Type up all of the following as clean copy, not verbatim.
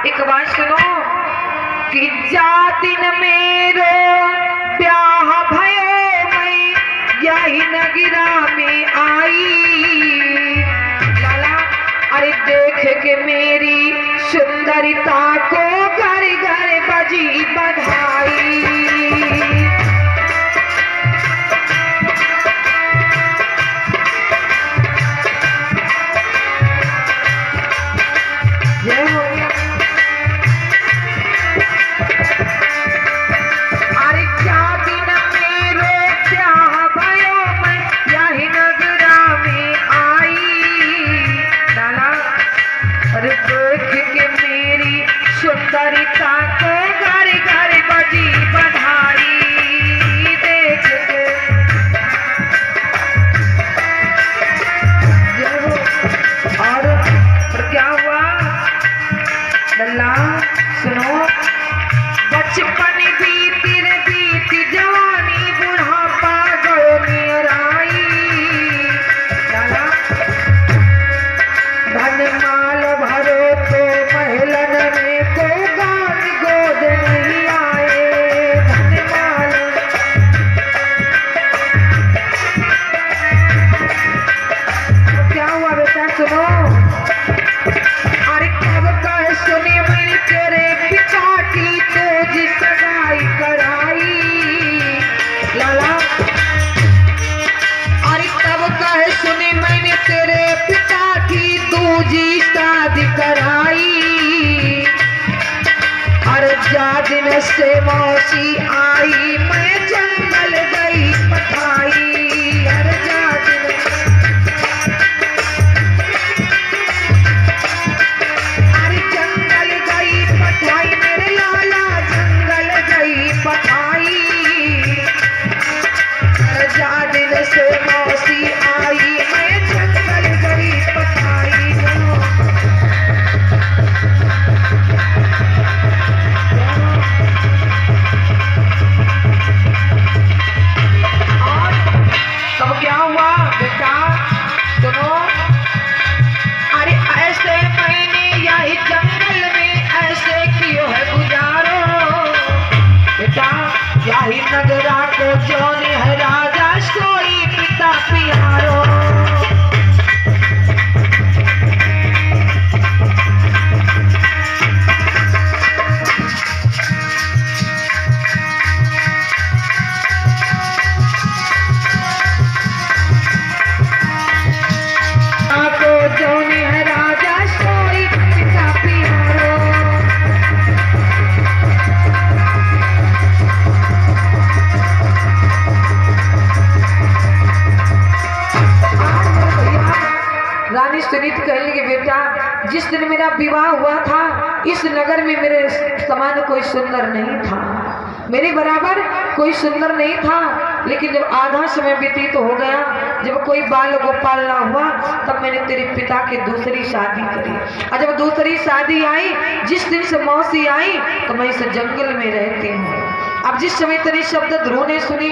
एक बात सुनो कि जा दिन मेरो ब्याह भयो मैं यही नगरा में आई। लाला अरे देख के मेरी सुंदरता को घर घर बजी बधाई। सुंदरता को घर घर बजी बधाई। देख के और क्या हुआ लल्ला सुनो, बचपन बीती रे बीती जवानी बुढ़ापा गयो नियर आई। लल्ला धन माल भरो तो महलन में को गान गोद नहीं आए। धन माल क्या हुआ बेटा सुनो, अरे कब कह सुने मैंने तेरे पिता की तुझ सगाई कराई। लाला अरे कब कह सुने मैंने तेरे पिता की तुझी शादी कराई। और जा दिन से मौसी आई मैं जंगल गई पठाई। और जा दिन अरे जंगल गई पठाई मेरे लाला जंगल गई पठाई। और जा दिन से मौसी आई मैं जंगल गई पठाई। तब क्या हुआ बेटा सुनो, अरे ऐसे मैंने यही जंगल में ऐसे क्यों है गुजारो। बेटा यही नगरा को जोन है राजा सोई पिता पियारो। रानी सुनीति कहने के बेटा जिस दिन मेरा विवाह हुआ था इस नगर में मेरे समान कोई सुंदर नहीं था, मेरे बराबर कोई सुंदर नहीं था। लेकिन जब आधा समय व्यतीत हो गया, जब कोई बाल गोपाल ना हुआ, तब मैंने तेरे पिता की दूसरी शादी करी। और जब दूसरी शादी आई, जिस दिन से मौसी आई तो मैं इस जंगल में रहती हूँ। अब जिस समय तेरे शब्द ध्रुव ने सुनी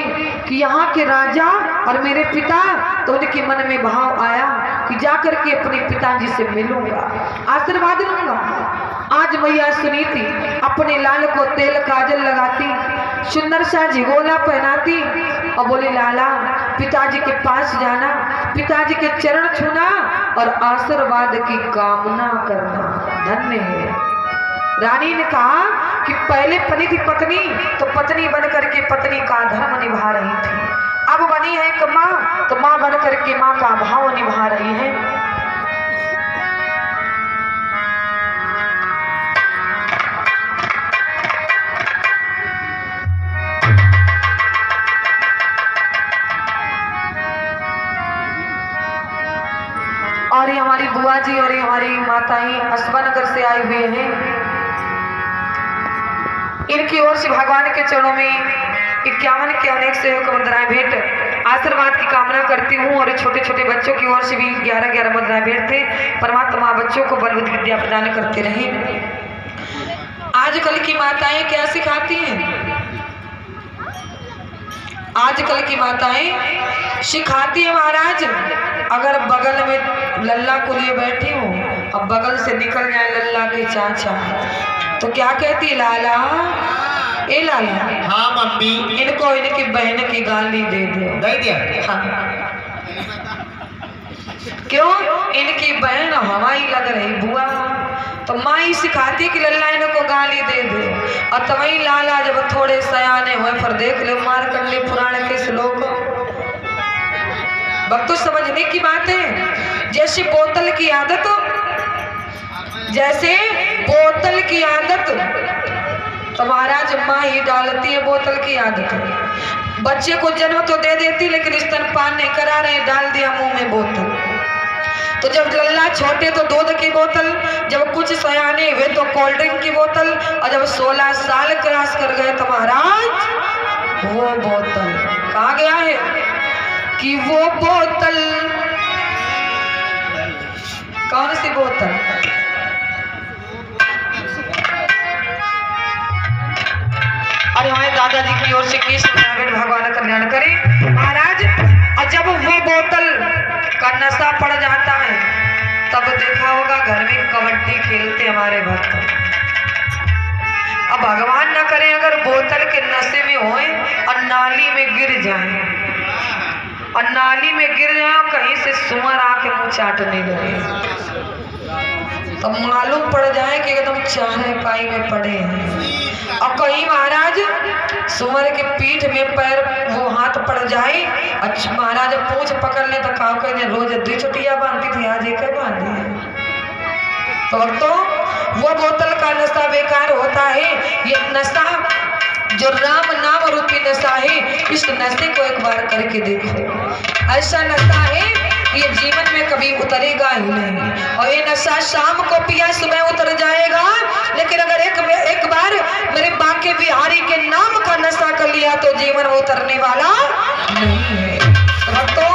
कि यहाँ के राजा और मेरे पिता, तो उनके मन में भाव आया कि जाकर के अपने पिताजी से मिलूंगा, आशीर्वाद लूंगा। आज मैया सुनीति अपने लाल को तेल काजल लगाती, सुंदर सा झिगोला पहनाती और बोले लाला पिताजी के पास जाना, पिताजी के चरण छूना और आशीर्वाद की कामना करना, धन्य है। रानी ने कहा कि पहले बनी थी पत्नी तो पत्नी बन करके पत्नी का धर्म निभा रही थी, अब बनी है एक माँ तो माँ बन करके माँ का भाव निभा रही है। और ये हमारी बुआ जी और ये हमारी माताएं अस्बा नगर से आई हुई हैं, इनकी ओर से भगवान के चरणों में 51 के अनेक से मुद्राएं भेंट आशीर्वाद की कामना करती हूँ। और छोटे छोटे बच्चों की ओर से भी 11 मुद्राएं भेंट थे। परमात्मा बच्चों को बल बुद्धि विद्या प्रदान करते रहे। आजकल की माताएं क्या सिखाती हैं? आजकल की माताएं सिखाती है महाराज, अगर बगल में लल्ला को लिए बैठी हूँ अब बगल से निकल जाए लल्ला के चाचा तो क्या कहती, लाला ए लाला। हाँ मम्मी। इनको इनकी बहन की गाली दे दो। दे दिया। हाँ। क्यों? इनकी बहन हवाई लग रही बुआ, तो माँ ही सिखाती कि लल्ला इनको गाली दे दो। और तवही लाला जब थोड़े सयाने हुए फिर देख ले मार्कंडे पुराण के श्लोक, भक्तों समझने की बात है। जैसे बोतल की आदत, जैसे बोतल की आदत तो महाराज माँ ही डालती है बोतल की आदत। बच्चे को जन्म तो दे देती लेकिन स्तनपान नहीं करा रहे, डाल दिया मुंह में बोतल। तो जब लल्ला छोटे तो दूध की बोतल, जब कुछ सयाने हुए तो कोल्ड ड्रिंक की बोतल, और जब 16 साल क्रॉस कर गए तो महाराज वो बोतल कहाँ गया है कि वो बोतल, कौन सी बोतल? अरे हमारे दादाजी की ओर से कृष्ण भगवान कल्याण करे महाराज। और जब वो बोतल का नशा पड़ जाता है तब देखा होगा घर में कबड्डी खेलते हमारे भक्त। अब भगवान न करे अगर बोतल के नशे में होए और नाली में गिर जाए, और नाली में गिर जाए और कहीं से सुअर आके मुंह चाटने लगे तो मालूम पड़ जाए कि एकदम चाहे पाई में पड़े हैं। और कहीं महाराज सुअर के पीठ में पैर वो हाथ पड़ जाए, अच्छा महाराज पूंछ पकड़ ले तो काव कहने रोज 2 चुटिया बांधती थी आज एक बांधी है। तो वो बोतल का नशा बेकार होता है। ये नशा जो राम नाम रूपी नशा है, इस नशे को एक बार करके देखो। ऐसा नशा है ये जीवन में कभी उतरेगा ही नहीं। और ये नशा शाम को पिया सुबह उतर जाएगा, लेकिन अगर एक बार मेरे बांके बिहारी के नाम का नशा कर लिया तो जीवन में उतरने वाला नहीं है। तो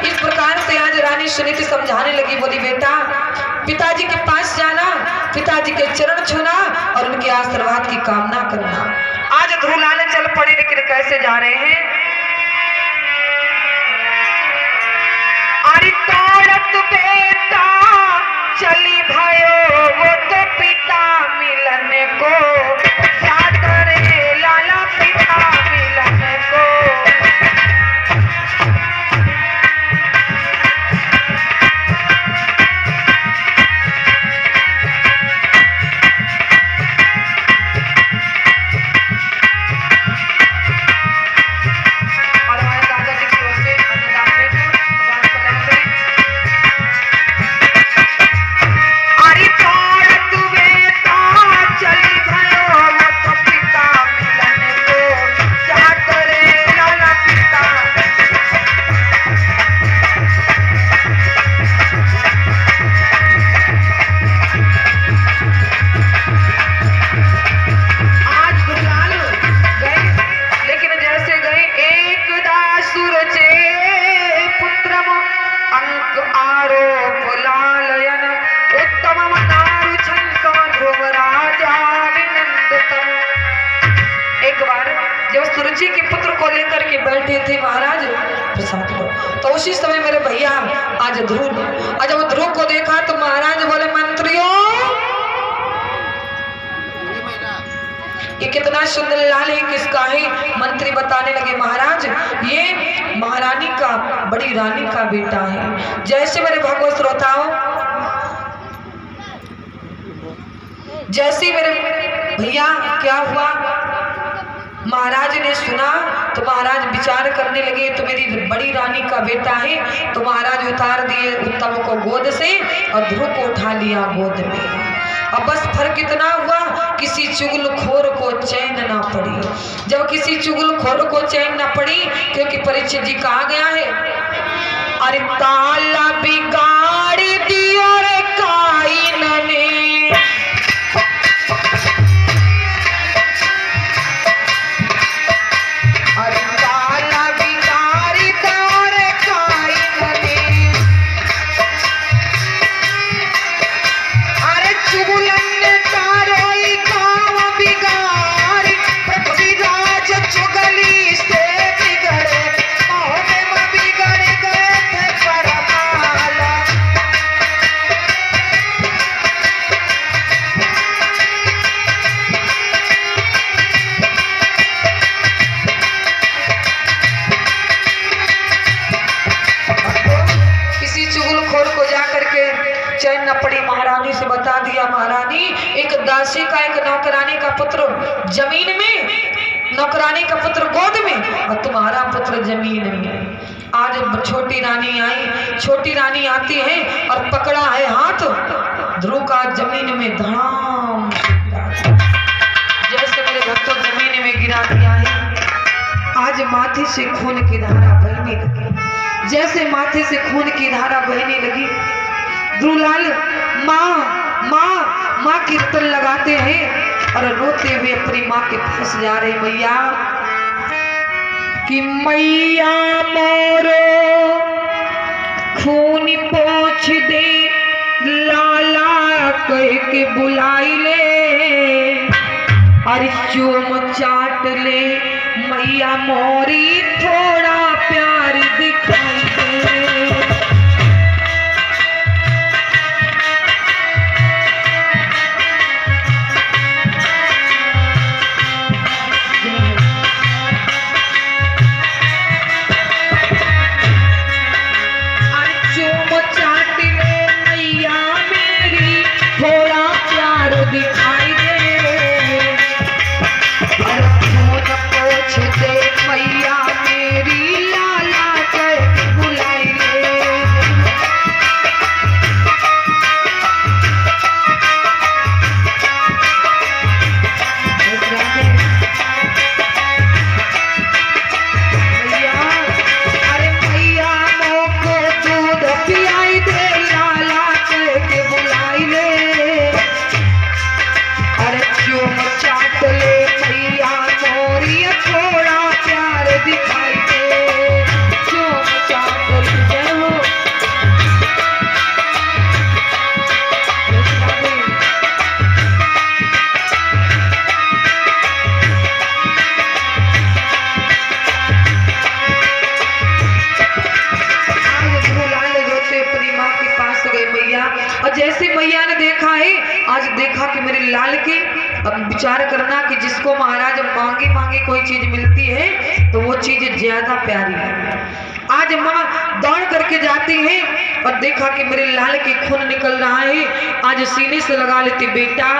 इस प्रकार से आज रानी सुनीति समझाने लगी, बोली बेटा पिताजी के पास जाना, पिताजी के चरण छूना और उनके आशीर्वाद की कामना करना। आज ध्रुलाने चल पड़े, लेकिन कैसे जा रहे हैं? अरे तोड़त बेटा चली भयो वो तो पिता मिलने को, याद रे लाला पिता मिलने को। सुरुचि के पुत्र को लेकर के बैठे थे महाराज प्रसाद को, तो उसी समय मेरे भैया आज ध्रुव, और जब ध्रुव को देखा तो महाराज बोले मंत्रियों ये कितना सुंदर लाल है, किसका है? मंत्री बताने लगे महाराज ये महारानी का, बड़ी रानी का बेटा है। जैसे मेरे भगवत श्रोताओं, जैसे मेरे भैया क्या हुआ, महाराज ने सुना तो महाराज विचार करने लगे तो मेरी बड़ी रानी का बेटा है। तो महाराज उतार दिए उत्तम को गोद से और ध्रुव को उठा लिया गोद में। अब बस फर्क इतना हुआ, किसी चुगलखोर को चैन ना पड़ी। जब किसी चुगलखोर को चैन ना पड़ी, क्योंकि परीक्षित जी कहा गया है, अरे ताला बिगाड़ दिया रे काइन ने, नहीं, एक दासी का, एक नौकरानी का पुत्र जमीन में, नौकरानी का पुत्र गोद में और तुम्हारा पुत्र जमीन में। आज छोटी रानी आई, छोटी रानी आती है और पकड़ा है हाथ ध्रुव का, जमीन में धड़ाम जैसे मेरे भक्तों जमीन में गिरा दिया है। आज माथे से खून की धारा बहने लगी, जैसे माथे से खून की धारा बहने लगी, ध्रुवलाल माँ माँ माँ कीर्तन लगाते हैं और रोते हुए अपनी माँ के पास जा रहे, मैया कि मैया मोरो खून पोंछ दे, लाला कह के बुलाई ले, और चूम चाट ले मैया मोरी, थोड़ा प्यार दिखाई दे। और जैसे मैया ने देखा है, आज देखा कि मेरे लाल के, अब विचार करना कि जिसको महाराज मांगे मांगे कोई चीज मिलती है तो वो चीज ज्यादा प्यारी है। आज माँ दौड़ करके जाती है और देखा कि मेरे लाल के खून निकल रहा है, आज सीने से लगा लेती बेटा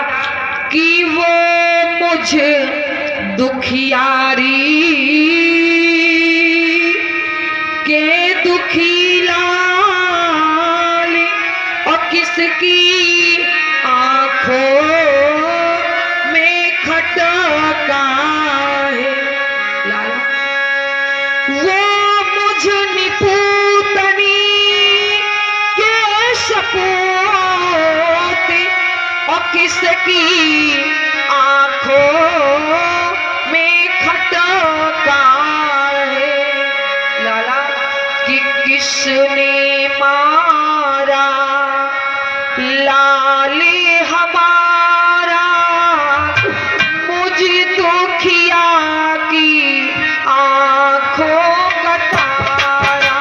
कि वो मुझे दुखियारी के दुखी लाल और किसकी आंखों में खटका है लाला, वो मुझ निपूतनी के सपूत और किसकी आंखों में खटका है लाला, कि किसने मारा लाले हमारा मुझे दुखिया की आंखों का तारा,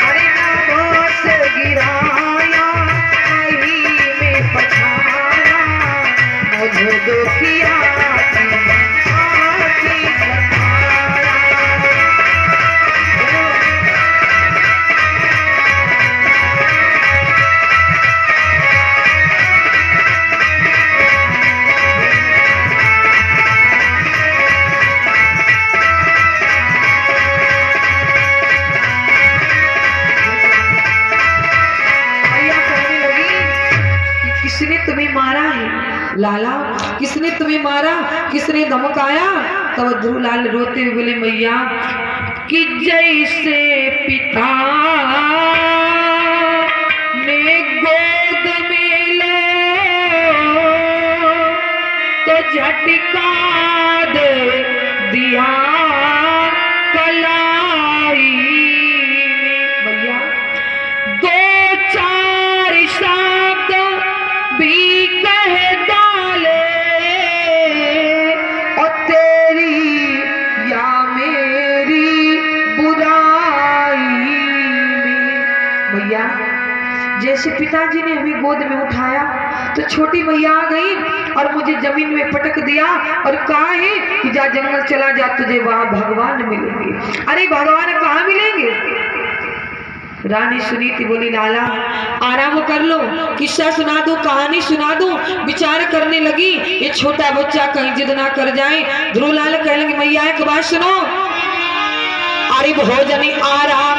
अरे लाला किसने तुम्हें मारा, किसने धमकाया? तब ध्रुवलाल रोते हुए बोले मैया कि जैसे पिता ने गोद में लो तो झटका दे दिया कलाई में। भैया दो चार शब्द भी कह डाले और तेरी या मेरी बुराई में। भैया जैसे पिताजी ने हमें गोद में उठाया तो छोटी मैया आ गई और मुझे जमीन में पटक दिया और कहा है कि जा जंगल चला जा, तुझे वहां भगवान मिलेंगे। अरे भगवान कहाँ मिलेंगे? रानी सुनी थी, बोली लाला आराम कर लो, किस्सा सुना दो, कहानी सुना दो। विचार करने लगी ये छोटा बच्चा कहीं जिद ना कर जाए। ध्रुवलाल कहने लगे मैया एक बात सुनो। अरे भोजन आराम